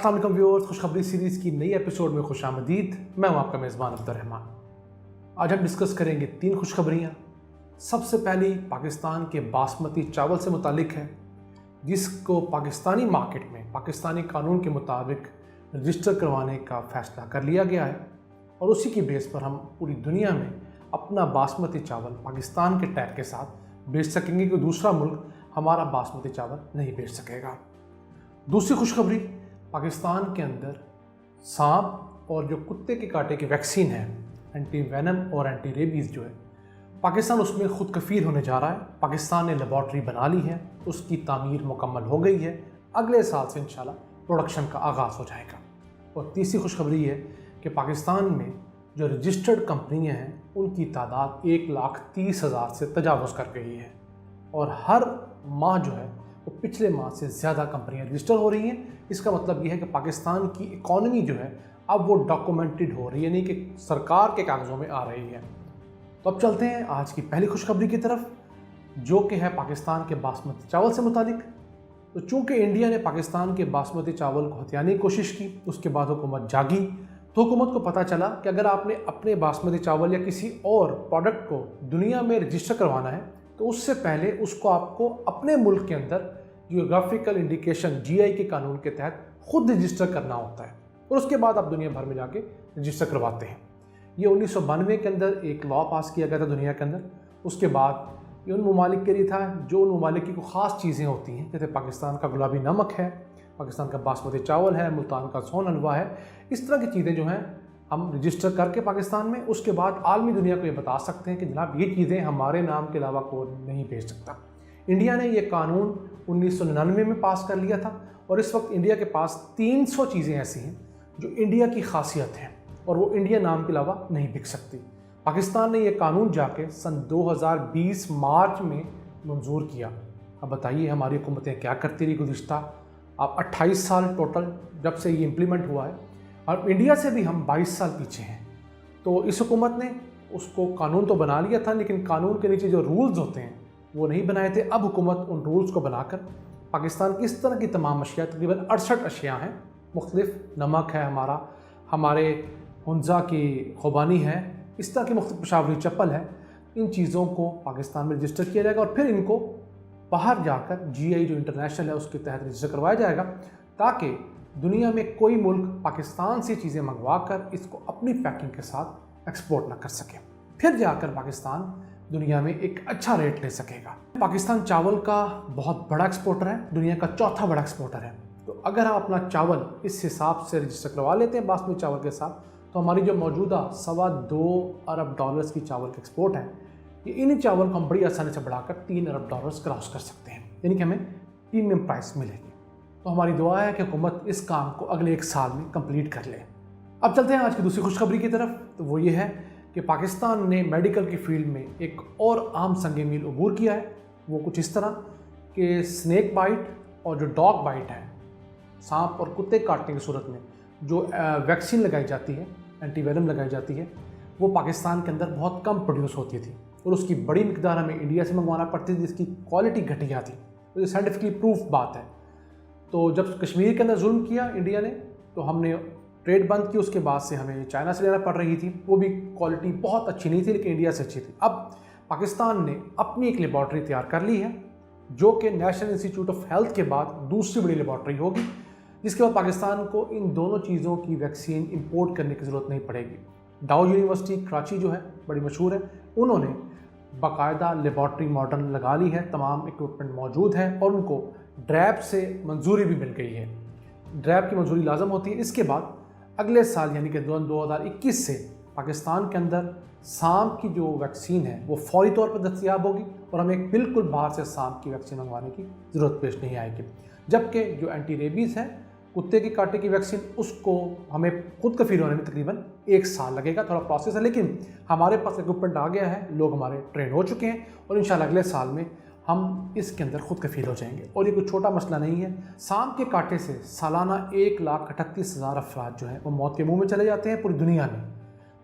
अस्सलाम वालेकुम व्यूअर्स, खुशखबरी सीरीज़ की नई एपिसोड में खुशामदीद। मैं हूं आपका मेज़बान अब्दुर्रहमान। आज हम डिस्कस करेंगे 3 खुशखबरियां। सबसे पहली पाकिस्तान के बासमती चावल से मुतालिक है, जिसको पाकिस्तानी मार्केट में पाकिस्तानी कानून के मुताबिक रजिस्टर करवाने का फ़ैसला कर लिया गया है और उसी की बेस पर हम पूरी दुनिया में अपना बासमती चावल पाकिस्तान के टैग के साथ बेच सकेंगे कि दूसरा मुल्क हमारा बासमती चावल नहीं बेच सकेगा। दूसरी खुशखबरी, पाकिस्तान के अंदर सांप और जो कुत्ते के कांटे की वैक्सीन है, एंटी वेनम और एंटी रेबीज़ जो है, पाकिस्तान उसमें खुद कफ़ील होने जा रहा है। पाकिस्तान ने लेबॉर्ट्री बना ली है, उसकी तामीर मुकम्मल हो गई है। अगले साल से इंशाल्लाह प्रोडक्शन का आगाज़ हो जाएगा। और तीसरी खुशखबरी है कि पाकिस्तान में जो रजिस्टर्ड कंपनियाँ हैं उनकी तादाद 1,30,000 से तजावुज़ कर गई है और हर माह जो है वो पिछले माह से ज़्यादा कंपनियां रजिस्टर हो रही हैं। इसका मतलब ये है कि पाकिस्तान की इकॉनमी जो है अब वो डॉक्यूमेंटेड हो रही है, यानी कि सरकार के कागज़ों में आ रही है। तो अब चलते हैं आज की पहली खुशखबरी की तरफ, जो कि है पाकिस्तान के बासमती चावल से मुतालिक। तो चूँकि इंडिया ने पाकिस्तान के बासमती चावल को हथियाने की कोशिश की, उसके बाद हुकूमत जागी, तो हुकूमत को पता चला कि अगर आपने अपने बासमती चावल या किसी और प्रोडक्ट को दुनिया में रजिस्टर करवाना है तो उससे पहले उसको आपको अपने मुल्क के अंदर जियोग्राफिकल इंडिकेशन GI के कानून के तहत खुद रजिस्टर करना होता है और उसके बाद आप दुनिया भर में जाके रजिस्टर करवाते हैं। ये 1992 के अंदर एक लॉ पास किया गया था दुनिया के अंदर। उसके बाद ये उन ममालिक के लिए था जो उन ममालिक की कोई ख़ास चीज़ें होती हैं, जैसे पाकिस्तान का गुलाबी नमक है, पाकिस्तान का बासमती चावल है, मुल्तान का सोन हलवा है। इस तरह की चीज़ें जो हैं हम रजिस्टर करके पाकिस्तान में, उसके बाद आलमी दुनिया को ये बता सकते हैं कि जनाब ये चीज़ें हमारे नाम के अलावा कोई नहीं भेज सकता। इंडिया ने ये कानून 1999 में पास कर लिया था और इस वक्त इंडिया के पास 300 चीज़ें ऐसी हैं जो इंडिया की खासियत हैं और वो इंडिया नाम के अलावा नहीं बिक सकती। पाकिस्तान ने ये कानून जाके सन 2020 मार्च में मंजूर किया। अब बताइए हमारी हुकूमतें क्या करती रही गुज़िश्ता अब 28 साल टोटल जब से ये इम्प्लीमेंट हुआ है, और इंडिया से भी हम 22 साल पीछे हैं। तो इस हुकूमत ने उसको कानून तो बना लिया था, लेकिन कानून के नीचे जो रूल्स होते हैं वो नहीं बनाए थे। अब हुकूमत उन रूल्स को बनाकर पाकिस्तान की इस तरह की तमाम अशिया, तकरीबन 68 अशिया हैं मुख्तलिफ, नमक है हमारे हुंजा की खुबानी है, इस तरह की मुख्तलिफ पेशावरी चप्पल है, इन चीज़ों को पाकिस्तान में रजिस्टर किया जाएगा और फिर इनको बाहर जाकर GI जो इंटरनेशनल है उसके तहत रजिस्टर करवाया जाएगा, ताकि दुनिया में कोई मुल्क पाकिस्तान से चीज़ें मंगवा कर इसको अपनी पैकिंग के साथ एक्सपोर्ट ना कर सके। फिर जाकर पाकिस्तान दुनिया में एक अच्छा रेट ले सकेगा। पाकिस्तान चावल का बहुत बड़ा एक्सपोर्टर है, दुनिया का चौथा बड़ा एक्सपोर्टर है। तो अगर हम अपना चावल इस हिसाब से रजिस्टर करवा लेते हैं बासमती चावल के साथ, तो हमारी जो मौजूदा $2.25 अरब की चावल का एक्सपोर्ट है, ये इन्हीं चावल को हम बड़ी आसानी से बढ़ाकर $3 अरब क्रॉस कर सकते हैं, यानी कि हमें प्रीमियम प्राइस मिलेगी। तो हमारी दुआ है कि हुकूमत इस काम को अगले 1 साल में कंप्लीट कर ले। अब चलते हैं आज की दूसरी खुशखबरी की तरफ। तो वो ये है कि पाकिस्तान ने मेडिकल की फील्ड में एक और आम संग मील अबूर किया है। वो कुछ इस तरह कि स्नेक बाइट और जो डॉग बाइट है, सांप और कुत्ते काटने की सूरत में जो वैक्सीन लगाई जाती है, एंटीवेनम लगाई जाती है, वो पाकिस्तान के अंदर बहुत कम प्रोड्यूस होती थी और उसकी बड़ी मिकदार हमें इंडिया से मंगवाना पड़ती थी, जिसकी क्वालिटी घटिया थी। तो ये साइंटिफिकली प्रूफ बात है। तो जब कश्मीर के अंदर जुल्म किया इंडिया ने, तो हमने ट्रेड बंद की, उसके बाद से हमें चाइना से लेना पड़ रही थी। वो भी क्वालिटी बहुत अच्छी नहीं थी, लेकिन इंडिया से अच्छी थी। अब पाकिस्तान ने अपनी एक लेबॉर्ट्री तैयार कर ली है, जो कि नेशनल इंस्टीट्यूट ऑफ हेल्थ के बाद दूसरी बड़ी लेबॉर्ट्री होगी, जिसके बाद पाकिस्तान को इन दोनों चीज़ों की वैक्सीन इंपोर्ट करने की ज़रूरत नहीं पड़ेगी। डाउ यूनिवर्सिटी कराची जो है बड़ी मशहूर है, उन्होंने बाकायदा लेबॉर्ट्री मॉडर्न लगा ली है, तमाम इक्विपमेंट मौजूद है और उनको ड्रैब से मंजूरी भी मिल गई है। ड्रैब की मंजूरी लाजम होती है। इसके बाद अगले साल यानी कि 2021 से पाकिस्तान के अंदर सांप की जो वैक्सीन है वो फौरी तौर पर दस्तयाब होगी और हमें बिल्कुल बाहर से सांप की वैक्सीन मंगवाने की ज़रूरत पेश नहीं आएगी। जबकि जो एंटी रेबीज़ है, कुत्ते के कांटे की वैक्सीन, उसको हमें खुद कफील होने में तकरीबन 1 साल लगेगा। थोड़ा प्रोसेस है, लेकिन हमारे पास इक्विपमेंट आ गया है, लोग हमारे ट्रेन हो चुके हैं और इंशाल्लाह अगले साल में हम इसके अंदर खुद कफील हो जाएंगे। और ये कोई छोटा मसला नहीं है। सांप के कांटे से सालाना 1,38,000 अफराद जो हैं वो मौत के मुंह में चले जाते हैं पूरी दुनिया में।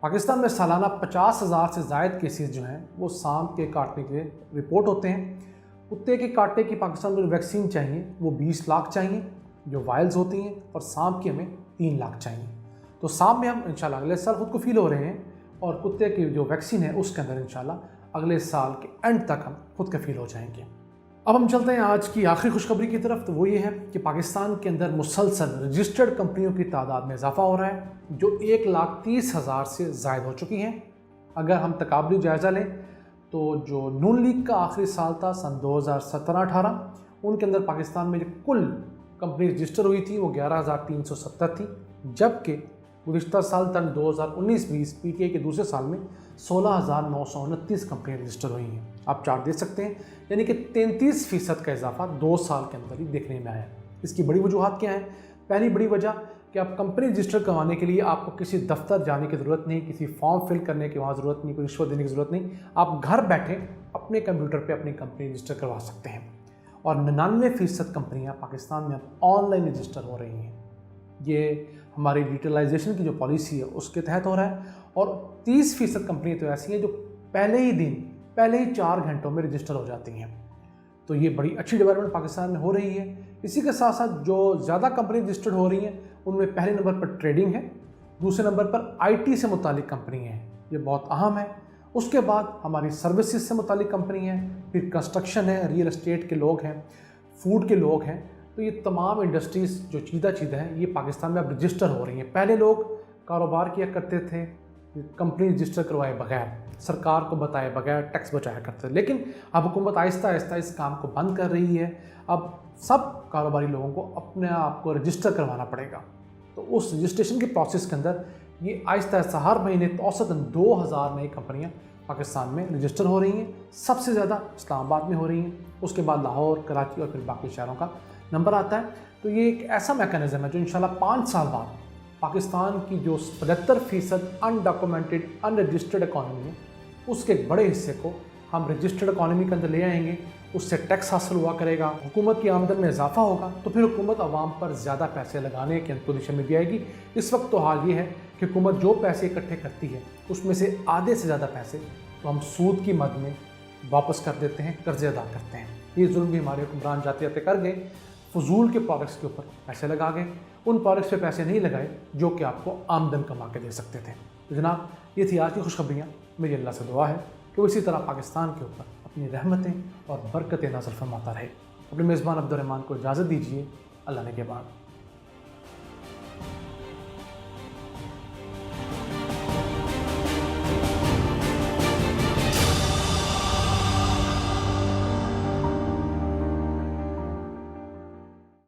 पाकिस्तान में सालाना 50,000 से ज़ायद केसेस जो हैं वो सांप के काटने के रिपोर्ट होते हैं। कुत्ते के कांटे की पाकिस्तान को वैक्सीन चाहिए वो 20 लाख चाहिए जो वायल्स होती हैं, और सांप की हमें 3 लाख चाहिए। तो सांप में हम इंशाल्लाह अगले साल खुद को फील हो रहे हैं, और कुत्ते की जो वैक्सीन है उसके अंदर इंशाल्लाह अगले साल के एंड तक हम खुद का फील हो जाएंगे। अब हम चलते हैं आज की आखिरी खुशखबरी की तरफ। तो वो ये है कि पाकिस्तान के अंदर मुसलसल रजिस्टर्ड कंपनियों की तादाद में इजाफा हो रहा है, जो 1,30,000 से ज़ायद हो चुकी हैं। अगर हम तकाबली जायज़ा लें तो जो नून लीग का आखिरी साल था सन 2017-18, उनके अंदर पाकिस्तान में जो कुल कंपनी रजिस्टर हुई थी वो 11,370 थी, जबकि गुज़िश्ता साल सन 2019-20 पीटीआई के दूसरे साल में 16,929 कंपनियाँ रजिस्टर हुई हैं। आप चार्ट देख सकते हैं, यानी कि 33% का इजाफा 2 साल के अंदर ही देखने में आया। इसकी बड़ी वजूहत क्या है? पहली बड़ी वजह कि आप कंपनी रजिस्टर करवाने के लिए आपको किसी दफ्तर जाने की ज़रूरत नहीं, किसी फॉर्म फिल करने की वहाँ ज़रूरत नहीं, कोई रिश्वत देने की ज़रूरत नहीं। आप घर बैठे अपने कंप्यूटर पे अपनी कंपनी रजिस्टर करवा सकते हैं, और 99% कंपनियाँ पाकिस्तान में अब ऑनलाइन रजिस्टर हो रही हैं। ये हमारी डिजिटलाइजेशन की जो पॉलिसी है उसके तहत हो रहा है, और 30% कंपनियाँ तो ऐसी हैं जो पहले ही 4 घंटों में रजिस्टर हो जाती हैं। तो ये बड़ी अच्छी डेवलपमेंट पाकिस्तान में हो रही है। इसी के साथ साथ जो ज़्यादा कंपनी रजिस्टर्ड हो रही हैं उनमें पहले नंबर पर ट्रेडिंग है, दूसरे नंबर पर आईटी से मुतालिक कंपनी है, ये बहुत अहम है। उसके बाद हमारी सर्विसेज से मुतालिक कंपनी है, फिर कंस्ट्रक्शन है, रियल एस्टेट के लोग हैं, फूड के लोग हैं। तो ये तमाम इंडस्ट्रीज़ जो चीज़ा हैं ये पाकिस्तान में अब रजिस्टर हो रही हैं। पहले लोग कारोबार किया करते थे कंपनी रजिस्टर करवाए बगैर, सरकार को बताए बगैर, टैक्स बचाया करते थे, लेकिन अब हुकूमत आहिस्ता आहिस्ता इस काम को बंद कर रही है। अब सब कारोबारी लोगों को अपने आप को रजिस्टर करवाना पड़ेगा। तो उस रजिस्ट्रेशन के प्रोसेस के अंदर ये आहिस्ता आहिस्ता हर महीने औसतन 2,000 नई कंपनियां पाकिस्तान में रजिस्टर हो रही हैं। सबसे ज़्यादा इस्लामाबाद में हो रही हैं, उसके बाद लाहौर, कराची और फिर बाकी शहरों का नंबर आता है। तो ये एक ऐसा मैकेनिज़्म है जो इंशाल्लाह 5 साल बाद पाकिस्तान की जो 75% अनडॉक्यूमेंटेड अनरजिस्टर्ड इकॉनमी है उसके एक बड़े हिस्से को हम रजिस्टर्ड इकॉनमी के अंदर ले आएंगे। उससे टैक्स हासिल हुआ करेगा, हुकूमत की आमदन में इजाफा होगा, तो फिर हुकूमत आवाम पर ज़्यादा पैसे लगाने की पोजीशन में भी आएगी। इस वक्त तो हाल ये है कि हुकूमत जो पैसे इकट्ठे करती है उसमें से आधे से ज़्यादा पैसे तो हम सूद की मद में वापस कर देते हैं, कर्जे अदा करते हैं। ये जुल्म भी हमारे हुक्मरान जाते जाते कर गए, फजूल के प्रोडक्ट्स के ऊपर पैसे लगा गए, उन प्रोडक्ट्स पे पैसे नहीं लगाए जो कि आपको आमदन कमा के दे सकते थे। तो जनाब, ये थी आज की खुशखबरियाँ। मेरी अल्लाह से दुआ है कि वो इसी तरह पाकिस्तान के ऊपर अपनी रहमतें और बरकतें नाज़िल फरमाता रहे। अपने मेज़बान अब्दुर्रहमान को इजाज़त दीजिए। अल्लाह ने के बाद।